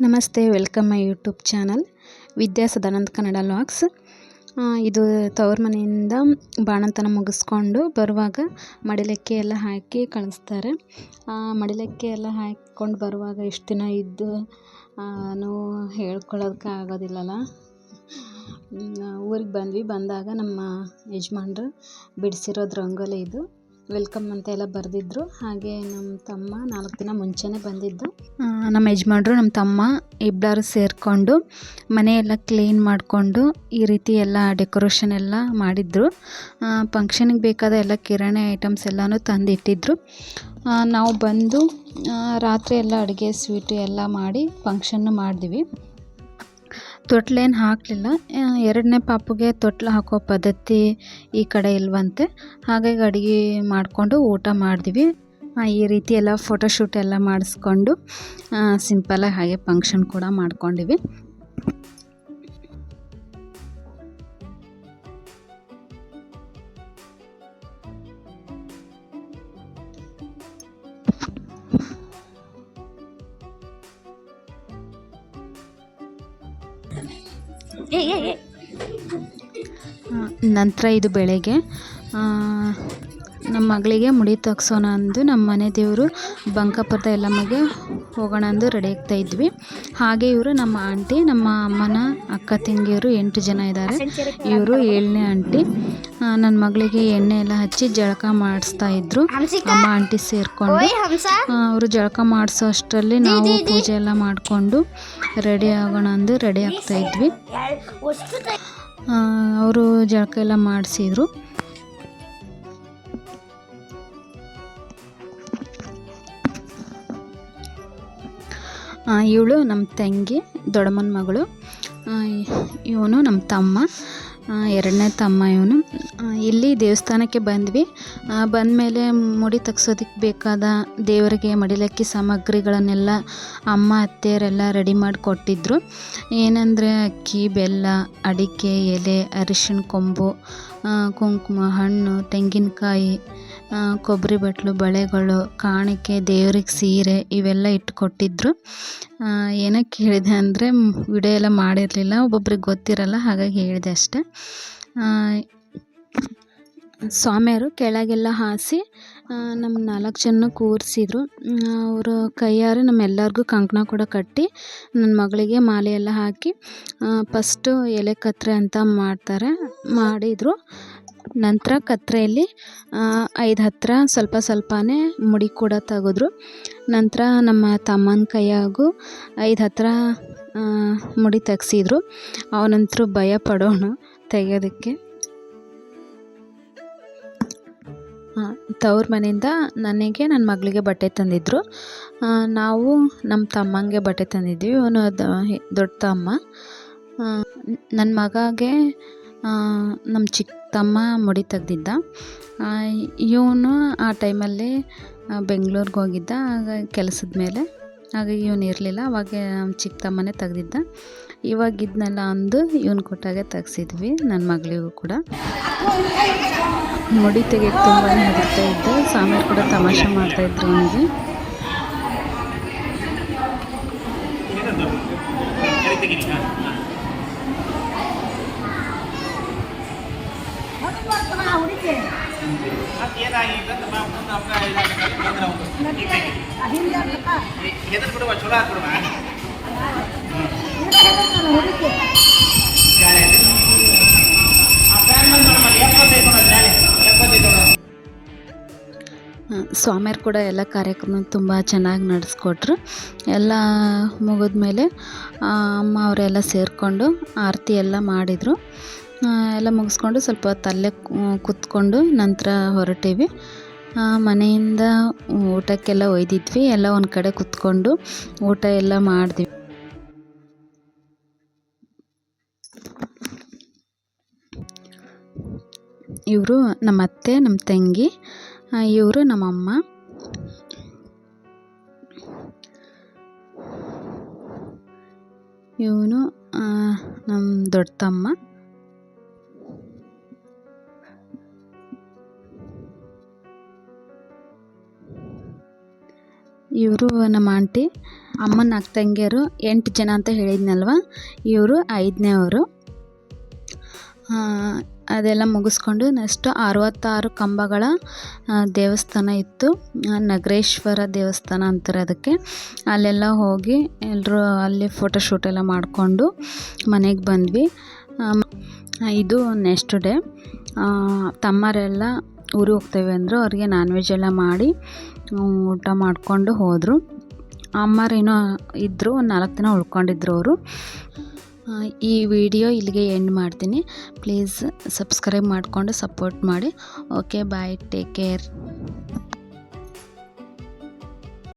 ನಮಸ್ತೆ, welcome my YouTube channel Vidya Sadananda Kannada logs. ಇದು ತವ್ರ ಮನೆಯಿಂದ ಬಾಣಂತನ ಮುಗಿಸ್ಕೊಂಡು ಬರುವಾಗ ಮಡಿಲಕ್ಕಿ ಎಲ್ಲ ಹಾಕಿ ಕಳಿಸ್ತಾರೆ. ಮಡಿಲಕ್ಕಿ ಎಲ್ಲ ಹಾಕ್ಕೊಂಡು ಬರುವಾಗ ಎಷ್ಟು ದಿನ ಇದ್ದು ನಾವು ಹೇಳ್ಕೊಳ್ಳೋದಕ್ಕೆ ಆಗೋದಿಲ್ಲಲ್ಲ. ಊರಿಗೆ ಬಂದಾಗ ನಮ್ಮ ಯಜಮಾನ್ರು ಬಿಡಿಸಿರೋದು ರಂಗೋಲಿ ಇದು ವೆಲ್ಕಮ್ ಅಂತ ಎಲ್ಲ ಬರೆದಿದ್ರು. ಹಾಗೆ ನಮ್ಮ ತಮ್ಮ 4 ದಿನ ಮುಂಚೆನೇ ಬಂದಿದ್ದು. ನಮ್ಮ ಯಜಮಾನ್ರು ನಮ್ಮ ತಮ್ಮ ಇಬ್ಬರು ಸೇರಿಕೊಂಡು ಮನೆಯೆಲ್ಲ ಕ್ಲೀನ್ ಮಾಡಿಕೊಂಡು ಈ ರೀತಿ ಎಲ್ಲ ಡೆಕೋರೇಷನ್ ಎಲ್ಲ ಮಾಡಿದ್ರು. ಫಂಕ್ಷನಿಗೆ ಬೇಕಾದ ಎಲ್ಲ ಕಿರಾಣಿ ಐಟಮ್ಸ್ ಎಲ್ಲನೂ ತಂದಿಟ್ಟಿದ್ರು. ನಾವು ಬಂದು ರಾತ್ರಿ ಎಲ್ಲ ಅಡುಗೆ ಸ್ವೀಟು ಎಲ್ಲ ಮಾಡಿ ಫಂಕ್ಷನ್ನು ಮಾಡಿದ್ವಿ. ತೊಟ್ಲೇನು ಹಾಕಲಿಲ್ಲ. 2ನೇ ಪಾಪುಗೆ ತೊಟ್ಲು ಹಾಕೋ ಪದ್ಧತಿ ಈ ಕಡೆ ಇಲ್ವಂತೆ. ಹಾಗಾಗಿ ಅಡುಗೆ ಮಾಡಿಕೊಂಡು ಊಟ ಮಾಡಿದ್ವಿ. ಈ ರೀತಿ ಎಲ್ಲ ಫೋಟೋಶೂಟ್ ಎಲ್ಲ ಮಾಡಿಸ್ಕೊಂಡು ಸಿಂಪಲಾಗಿ ಹಾಗೆ ಫಂಕ್ಷನ್ ಕೂಡ ಮಾಡ್ಕೊಂಡಿವಿ. ನಂತರ ಇದು ಬೆಳಗ್ಗೆ ನಮ್ಮ ಮಗಳಿಗೆ ಮುಡಿ ತಗ್ಸೋಣ ಅಂದು ನಮ್ಮ ಮನೆ ದೇವರು ಬಂಕಾಪುರದ ಎಲ್ಲಮ್ಮಗೆ ಹೋಗೋಣ ಅಂದು ರೆಡಿ ಆಗ್ತಾ ಇದ್ವಿ. ಹಾಗೆ ಇವರು ನಮ್ಮ ಆಂಟಿ, ನಮ್ಮ ಅಮ್ಮನ ಅಕ್ಕ ತಂಗಿಯರು 8 ಜನ ಇದ್ದಾರೆ. ಇವರು 7ನೇ ಆಂಟಿ. ನನ್ನ ಮಗಳಿಗೆ ಎಣ್ಣೆ ಎಲ್ಲ ಹಚ್ಚಿ ಜಳಕ ಮಾಡಿಸ್ತಾ ಇದ್ರು ಅಮ್ಮ ಆಂಟಿ ಸೇರಿಕೊಂಡು. ಅವರು ಜಳಕ ಮಾಡಿಸೋ ಅಷ್ಟರಲ್ಲಿ ನಾವು ಪೂಜೆ ಎಲ್ಲ ಮಾಡಿಕೊಂಡು ರೆಡಿ ಆಗೋಣ ಅಂದು ರೆಡಿ ಆಗ್ತಾ ಇದ್ವಿ. ಅವರು ಜಳಕ ಎಲ್ಲ ಮಾಡಿಸಿದ್ರು. ಇವಳು ನಮ್ಮ ತಂಗಿ, ದೊಡ್ಡಮ್ಮನ ಮಗಳು. ಇವನು ನಮ್ಮ ತಮ್ಮ, 2ನೇ ತಮ್ಮ ಇವನು. ಇಲ್ಲಿ ದೇವಸ್ಥಾನಕ್ಕೆ ಬಂದ್ವಿ. ಬಂದಮೇಲೆ ಮುಡಿ ತಗ್ಸೋದಕ್ಕೆ ಬೇಕಾದ ದೇವರಿಗೆ ಮಡಿಲಕ್ಕಿ ಸಾಮಗ್ರಿಗಳನ್ನೆಲ್ಲ ಅಮ್ಮ ಅತ್ತೆಯರೆಲ್ಲ ರೆಡಿ ಮಾಡಿ ಕೊಟ್ಟಿದ್ದರು. ಏನಂದರೆ ಅಕ್ಕಿ, ಬೆಲ್ಲ, ಅಡಿಕೆ ಎಲೆ, ಅರಿಶಿಣ ಕೊಂಬು, ಕುಂಕುಮ, ಹಣ್ಣು, ತೆಂಗಿನಕಾಯಿ, ಕೊಬ್ಬರಿ ಬಟ್ಲು, ಬಳೆಗಳು, ಕಾಣಿಕೆ, ದೇವ್ರಿಗೆ ಸೀರೆ ಇವೆಲ್ಲ ಇಟ್ಕೊಟ್ಟಿದ್ರು. ಏನಕ್ಕೆ ಹೇಳಿದೆ ಅಂದರೆ ವಿಡಿಯೋ ಎಲ್ಲ ಮಾಡಿರಲಿಲ್ಲ, ಒಬ್ಬೊಬ್ರಿಗೆ ಗೊತ್ತಿರಲ್ಲ, ಹಾಗಾಗಿ ಹೇಳಿದೆ ಅಷ್ಟೆ. ಸ್ವಾಮಿಯರು ಕೆಳಗೆಲ್ಲ ಹಾಸಿ ನಮ್ಮ 4 ಜನ ಕೂರಿಸಿದ್ರು. ಅವರು ಕೈಯಾರೆ ನಮ್ಮೆಲ್ಲರಿಗೂ ಕಂಕಣ ಕೂಡ ಕಟ್ಟಿ ನನ್ನ ಮಗಳಿಗೆ ಮಾಲೆ ಎಲ್ಲ ಹಾಕಿ ಫಸ್ಟು ಎಲೆ ಕತ್ರೆ ಅಂತ ಮಾಡಿದರು. ನಂತರ ಕತ್ರೆಯಲ್ಲಿ 5 ಹತ್ರ ಸ್ವಲ್ಪನೇ ಮುಡಿ ಕೂಡ ತೆಗೆದ್ರು. ನಂತರ ನಮ್ಮ ತಮ್ಮನ ಕೈಯಾಗೂ 5 ಹತ್ರ ಮುಡಿ ತೆಗ್ಸಿದ್ರು. ಅವನಂತರೂ ಭಯ ಪಡೋನು ತೆಗೆಯೋದಕ್ಕೆ. ತವ್ರ ಮನೆಯಿಂದ ನನಗೆ ನನ್ನ ಮಗಳಿಗೆ ಬಟ್ಟೆ ತಂದಿದ್ದರು. ನಾವು ನಮ್ಮ ತಮ್ಮಂಗೆ ಬಟ್ಟೆ ತಂದಿದ್ವಿ. ಅವನು ದೊಡ್ಡ ತಮ್ಮ. ನನ್ನ ಮಗಗೆ ನಮ್ಮ ಚಿಕ್ಕ ತಮ್ಮ ಮುಡಿ ತೆಗ್ದಿದ್ದ. ಇವನು ಆ ಟೈಮಲ್ಲಿ ಬೆಂಗಳೂರಿಗೆ ಹೋಗಿದ್ದ ಕೆಲಸದ ಮೇಲೆ, ಹಾಗಾಗಿ ಇವನು ಇರಲಿಲ್ಲ. ಅವಾಗ ನಮ್ಮ ಚಿಕ್ಕ ತಮ್ಮನೇ ತೆಗ್ದಿದ್ದ. ಇವಾಗಿದ್ನೆಲ್ಲ ಅಂದು ಇವನು ಕೊಟ್ಟಾಗೆ ತೆಗ್ಸಿದ್ವಿ ನನ್ನ ಮಗಳಿಗೂ ಕೂಡ. ಮುಡಿ ತೆಗೆಯೋಕ್ಕೆ ತುಂಬಾ ಹೆದರ್ತಾ ಇದ್ದ. ಸ್ವಾಮಿಯರು ಕೂಡ ತಮಾಷೆ ಮಾಡ್ತಾಯಿದ್ರು ಅವನಿಗೆ. ಸ್ವಾಮಿಯರು ಕೂಡ ಎಲ್ಲ ಕಾರ್ಯಕ್ರಮ ತುಂಬ ಚೆನ್ನಾಗಿ ನಡೆಸ್ಕೊಟ್ರು. ಎಲ್ಲ ಮುಗಿದ್ಮೇಲೆ ಅಮ್ಮ ಅವರೆಲ್ಲ ಸೇರಿಕೊಂಡು ಆರತಿ ಎಲ್ಲ ಮಾಡಿದರು. ಎಲ್ಲ ಮುಗಿಸ್ಕೊಂಡು ಸ್ವಲ್ಪ ಹೊತ್ತಲ್ಲೇ ಕೂತ್ಕೊಂಡು ನಂತರ ಹೊರಟೀವಿ. ಮನೆಯಿಂದ ಊಟಕ್ಕೆಲ್ಲ ಒಯ್ದಿದ್ವಿ. ಎಲ್ಲ ಒಂದು ಕಡೆ ಕೂತ್ಕೊಂಡು ಊಟ ಎಲ್ಲ ಮಾಡಿದ್ವಿ. ಇವರು ನಮ್ಮ ಅತ್ತೆ, ನಮ್ಮ ತಂಗಿ, ಇವರು ನಮ್ಮಮ್ಮ. ಇವನು ನಮ್ಮ ದೊಡ್ಡ ತಮ್ಮ. ಇವರು ನಮ್ಮ ಆಂಟಿ, ಅಮ್ಮನ ಅಕ್ಕ ತಂಗಿಯರು 8 ಜನ ಅಂತ ಹೇಳಿದ್ನಲ್ವ, ಇವರು 5ನೇವರು. ಅದೆಲ್ಲ ಮುಗಿಸ್ಕೊಂಡು ನೆಕ್ಸ್ಟ್ 66 ಕಂಬಗಳ ದೇವಸ್ಥಾನ ಇತ್ತು, ನಗರೇಶ್ವರ ದೇವಸ್ಥಾನ ಅಂತಾರೆ ಅದಕ್ಕೆ. ಅಲ್ಲೆಲ್ಲ ಹೋಗಿ ಎಲ್ಲರೂ ಅಲ್ಲಿ ಫೋಟೋಶೂಟ್ ಎಲ್ಲ ಮಾಡಿಕೊಂಡು ಮನೆಗೆ ಬಂದ್ವಿ. ಇದು ನೆಕ್ಸ್ಟ್ ಡೇ ತಮ್ಮರೆಲ್ಲ ಊರಿಗೆ ಹೋಗ್ತೇವೆ ಅಂದರು. ಅವ್ರಿಗೆ ನಾನ್ ವೆಜ್ ಎಲ್ಲ ಮಾಡಿ ಊಟ ಮಾಡಿಕೊಂಡು ಹೋದರು. ಅಮ್ಮರೇನೋ ಇದ್ದರು, ಒಂದು 4 ದಿನ ಉಳ್ಕೊಂಡಿದ್ರು ಅವರು. ಈ ವಿಡಿಯೋ ಇಲ್ಲಿಗೆ ಎಂಡ್ ಮಾಡ್ತೀನಿ. ಪ್ಲೀಸ್ ಸಬ್ಸ್ಕ್ರೈಬ್ ಮಾಡಿಕೊಂಡು ಸಪೋರ್ಟ್ ಮಾಡಿ. ಓಕೆ, ಬಾಯ್, ಟೇಕ್ ಕೇರ್.